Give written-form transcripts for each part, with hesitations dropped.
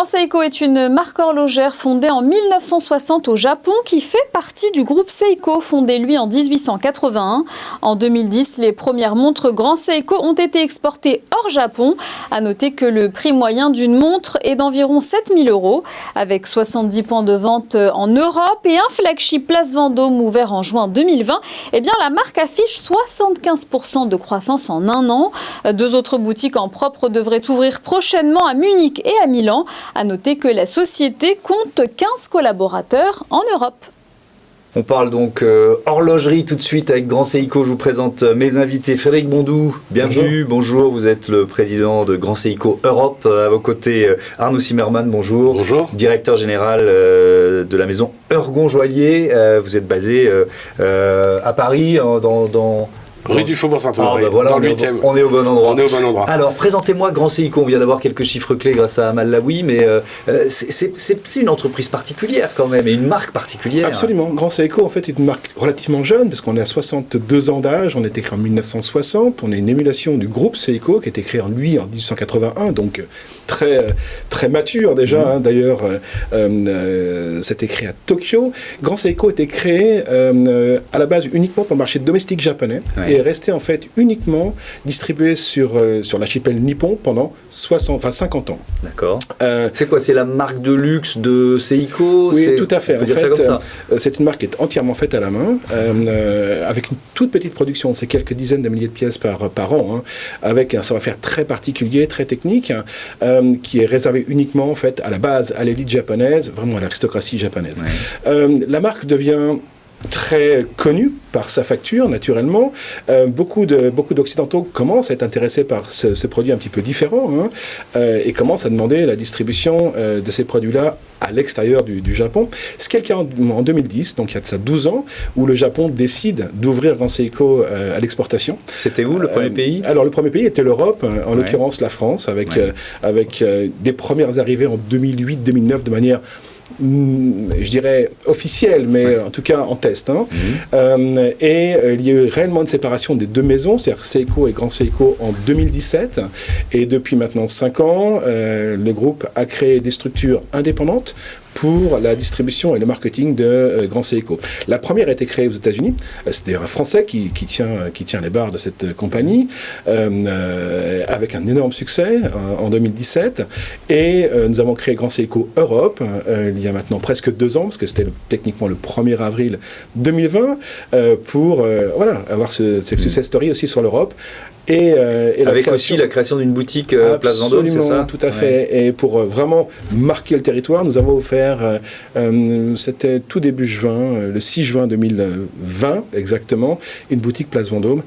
Grand Seiko est une marque horlogère fondée en 1960 au Japon qui fait partie du groupe Seiko, fondé lui en 1881. En 2010, les premières montres Grand Seiko ont été exportées hors Japon. À noter que le prix moyen d'une montre est d'environ 7 000 €, avec 70 points de vente en Europe et un flagship Place Vendôme ouvert en juin 2020. Eh bien, la marque affiche 75% de croissance en un an. 2 autres boutiques en propre devraient ouvrir prochainement à Munich et à Milan. À noter que la société compte 15 collaborateurs en Europe. On parle donc horlogerie tout de suite avec Grand Seiko. Je vous présente mes invités. Frédéric Bondou, bienvenue. Bonjour, vous êtes le président de Grand Seiko Europe. À vos côtés, Arnaud Zimmermann, bonjour. Bonjour. Directeur général de la maison Ergon Joaillier. Vous êtes basé à Paris, rue du Faubourg Saint-Honoré, voilà, dans le 8e. On est au bon endroit. On est au bon endroit. Alors, présentez-moi Grand Seiko. On vient d'avoir quelques chiffres clés grâce à Amal Laoui, mais c'est une entreprise particulière quand même, et une marque particulière. Absolument. Grand Seiko, en fait, est une marque relativement jeune, parce qu'on est à 62 ans d'âge. On a été créé en 1960. On est une émulation du groupe Seiko, qui a été créé en 1881, donc très, très mature déjà. D'ailleurs, c'était créé à Tokyo. Grand Seiko a été créé à la base uniquement pour le marché domestique japonais. Ouais. Et est resté en fait uniquement distribué sur l'archipel nippon pendant 50 ans. D'accord. C'est quoi? C'est la marque de luxe de Seiko? Oui, tout à fait. On peut dire ça comme ça. C'est une marque qui est entièrement faite à la main, avec une toute petite production, c'est quelques dizaines de milliers de pièces par an, avec un savoir-faire très particulier, très technique, qui est réservé uniquement en fait à la base à l'élite japonaise, vraiment à l'aristocratie japonaise. Ouais. La marque devient très connu par sa facture, naturellement. Beaucoup d'Occidentaux commencent à être intéressés par ce produit un petit peu différent, et commencent à demander la distribution de ces produits-là à l'extérieur du Japon. Ce qui est le cas en 2010, donc il y a de ça 12 ans, où le Japon décide d'ouvrir Grand Seiko à l'exportation. C'était où le premier pays? Alors le premier pays était l'Europe, en l'occurrence la France, avec des premières arrivées en 2008-2009 de manière je dirais officielle, mais en tout cas en test. Et il y a eu réellement une séparation des deux maisons, c'est-à-dire Seiko et Grand Seiko en 2017. Et depuis maintenant 5 ans, le groupe a créé des structures indépendantes pour la distribution et le marketing de Grand Seiko. La première a été créée aux États-Unis. C'est d'ailleurs un Français qui tient les barres de cette compagnie, avec un énorme succès en 2017. Et nous avons créé Grand Seiko Europe il y a maintenant presque 2 ans, parce que c'était techniquement le 1er avril 2020, pour avoir cette success story aussi sur l'Europe. Et avec aussi la création d'une boutique Place Vendôme, c'est ça? Tout à fait. Ouais. Et pour vraiment marquer le territoire, nous avons offert, c'était tout début juin, le 6 juin 2020 exactement, une boutique Place Vendôme,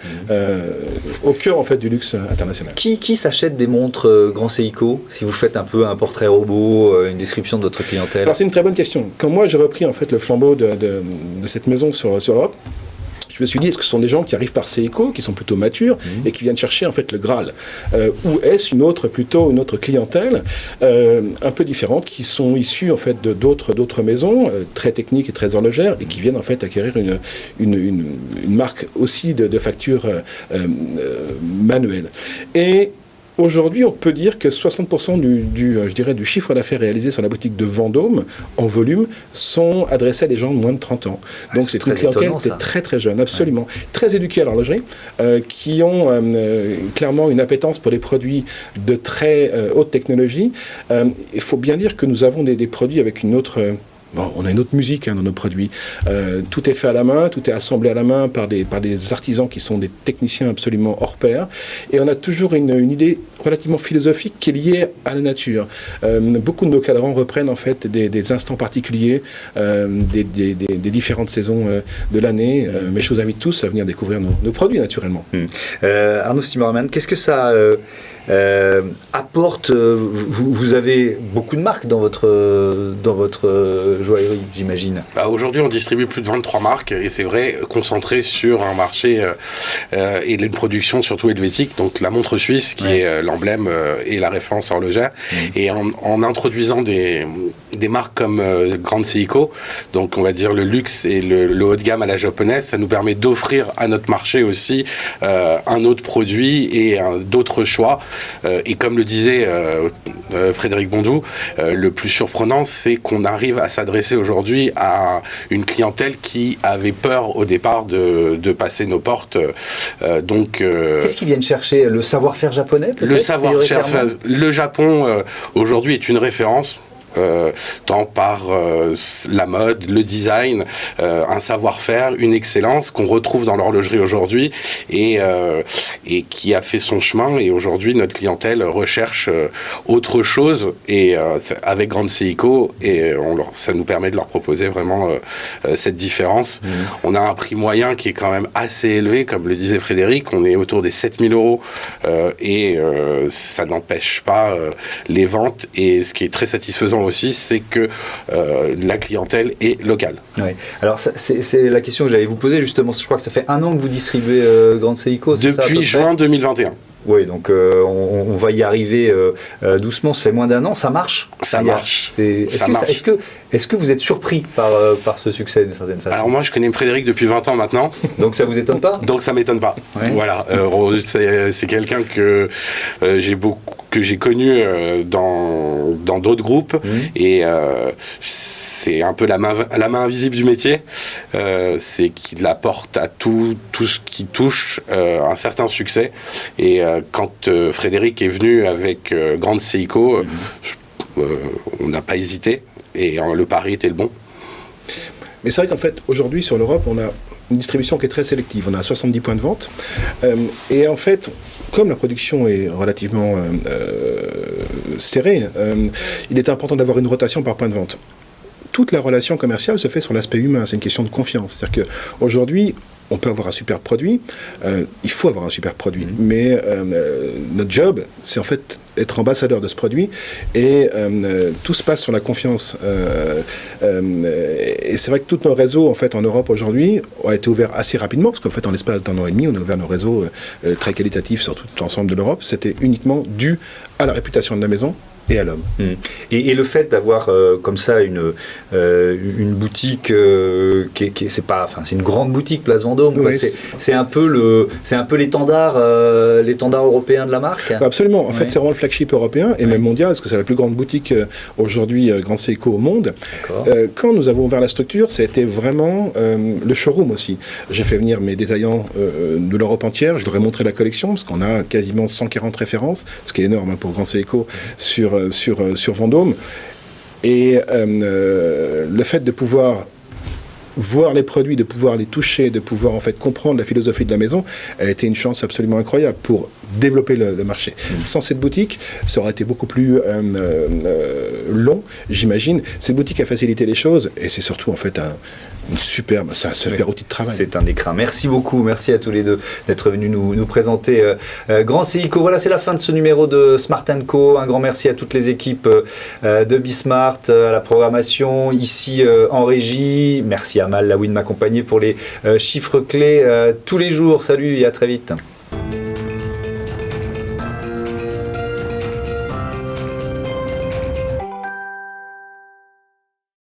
au cœur en fait du luxe international. Qui s'achète des montres Grand Seiko? Si vous faites un peu un portrait robot, une description de votre clientèle. Alors c'est une très bonne question. Quand moi j'ai repris en fait le flambeau de cette maison sur l'Europe, je me suis dit, est-ce que ce sont des gens qui arrivent par Seiko, qui sont plutôt matures et qui viennent chercher en fait le Graal, ou est-ce une autre clientèle un peu différente, qui sont issus en fait d'autres maisons très techniques et très horlogères, et qui viennent en fait acquérir une marque aussi de facture manuelle. Et aujourd'hui, on peut dire que 60% du chiffre d'affaires réalisé sur la boutique de Vendôme, en volume, sont adressés à des gens de moins de 30 ans. Donc c'est une clientèle qui est très très jeune, absolument. Ouais. Très éduquée à l'horlogerie, qui ont clairement une appétence pour les produits de très haute technologie. Il faut bien dire que nous avons des produits avec une autre... on a une autre musique dans nos produits. Tout est fait à la main, tout est assemblé à la main par des artisans qui sont des techniciens absolument hors pair. Et on a toujours une idée relativement philosophique qui est liée à la nature. Beaucoup de nos cadrans reprennent en fait des instants particuliers, des différentes saisons de l'année. Mais je vous invite tous à venir découvrir nos produits naturellement. Arnaud Zimmermann, qu'est-ce que ça... apporte, vous avez beaucoup de marques dans votre joaillerie, j'imagine. Aujourd'hui, on distribue plus de 23 marques, et c'est vrai, concentré sur un marché et une production surtout helvétique, donc la montre suisse qui est l'emblème et la référence horlogère. Et en introduisant des des marques comme Grand Seiko, donc on va dire le luxe et le haut de gamme à la japonaise, ça nous permet d'offrir à notre marché aussi un autre produit et d'autres choix. Et comme le disait Frédéric Bondou, le plus surprenant, c'est qu'on arrive à s'adresser aujourd'hui à une clientèle qui avait peur au départ de passer nos portes. Qu'est-ce qu'ils viennent chercher? Le savoir-faire japonais, peut-être? Le savoir-faire, le Japon aujourd'hui est une référence. Tant par la mode, le design, un savoir-faire, une excellence qu'on retrouve dans l'horlogerie aujourd'hui et qui a fait son chemin. Et aujourd'hui, notre clientèle recherche autre chose et avec Grand Seiko, et ça nous permet de leur proposer vraiment cette différence. On a un prix moyen qui est quand même assez élevé, comme le disait Frédéric. On est autour des 7 000 € et ça n'empêche pas les ventes. Et ce qui est très satisfaisant aussi, c'est que la clientèle est locale. Oui. Alors c'est la question que j'allais vous poser justement. Je crois que ça fait 1 an que vous distribuez Grand Seiko. Depuis juin 2021. Oui, donc on va y arriver doucement. Ça fait moins d'1 an, ça marche. Ça marche. Est-ce que vous êtes surpris par ce succès d'une certaine façon? Alors moi, je connais Frédéric depuis 20 ans maintenant. Donc ça vous étonne pas? Donc ça m'étonne pas. Ouais. Voilà, c'est quelqu'un que j'ai connu dans d'autres groupes et c'est un peu la main invisible du métier. C'est qu'il apporte à tout ce qui touche un certain succès. Et quand Frédéric est venu avec Grand Seiko, on n'a pas hésité et le pari était le bon. Mais c'est vrai qu'en fait, aujourd'hui, sur l'Europe, on a une distribution qui est très sélective. On a 70 points de vente. Et en fait, comme la production est relativement serrée, il est important d'avoir une rotation par point de vente. Toute la relation commerciale se fait sur l'aspect humain. C'est une question de confiance. C'est-à-dire qu'aujourd'hui, on peut avoir un super produit, il faut avoir un super produit, mais notre job, c'est en fait être ambassadeur de ce produit, et tout se passe sur la confiance. Et c'est vrai que tous nos réseaux, en fait, en Europe aujourd'hui, ont été ouverts assez rapidement, parce qu'en fait, en l'espace d'1 an et demi, on a ouvert nos réseaux très qualitatifs sur tout l'ensemble de l'Europe. C'était uniquement dû à la réputation de la maison et à l'homme. Et le fait d'avoir comme ça une boutique c'est une grande boutique Place Vendôme, oui, c'est un peu l'étendard européen de la marque. Absolument. En fait, c'est vraiment le flagship européen et même mondial, parce que c'est la plus grande boutique aujourd'hui Grand Seiko au monde. Quand nous avons ouvert la structure, c'était vraiment le showroom aussi. J'ai fait venir mes détaillants de l'Europe entière. Je leur ai montré la collection, parce qu'on a quasiment 140 références, ce qui est énorme pour Grand Seiko sur Vendôme. Et le fait de pouvoir voir les produits, de pouvoir les toucher, de pouvoir en fait comprendre la philosophie de la maison a été une chance absolument incroyable pour développer le marché. Sans cette boutique, ça aurait été beaucoup plus long, j'imagine. Cette boutique a facilité les choses et c'est surtout en fait c'est un super outil de travail. C'est un écran. Merci beaucoup, merci à tous les deux d'être venus nous présenter Grand Seiko. Voilà, c'est la fin de ce numéro de Smart & Co. Un grand merci à toutes les équipes de Bismart, à la programmation, ici en régie. Merci à Mal Lawin de m'accompagner pour les chiffres clés tous les jours. Salut et à très vite.